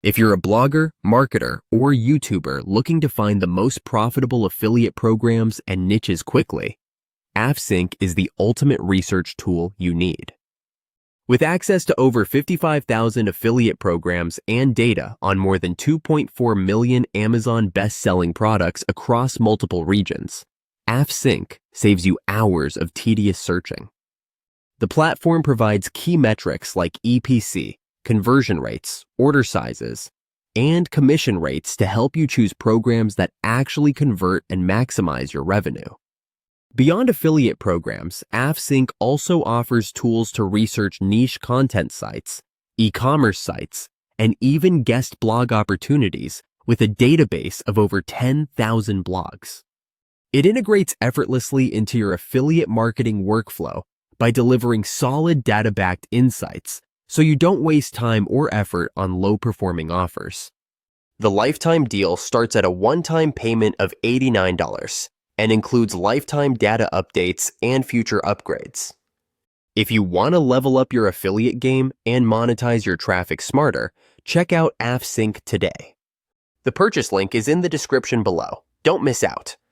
If you're a blogger, marketer, or YouTuber looking to find the most profitable affiliate programs and niches quickly, Affsync is the ultimate research tool you need. With access to over 55,000 affiliate programs and data on more than 2.4 million Amazon best-selling products across multiple regions, Affsync saves you hours of tedious searching. The platform provides key metrics like EPC, conversion rates, order sizes, and commission rates to help you choose programs that actually convert and maximize your revenue. Beyond affiliate programs, Affsync also offers tools to research niche content sites, e-commerce sites, and even guest blog opportunities with a database of over 10,000 blogs. It integrates effortlessly into your affiliate marketing workflow by delivering solid data-backed insights so you don't waste time or effort on low-performing offers. The lifetime deal starts at a one-time payment of $89 and includes lifetime data updates and future upgrades. If you want to level up your affiliate game and monetize your traffic smarter, check out Affsync today. The purchase link is in the description below. Don't miss out.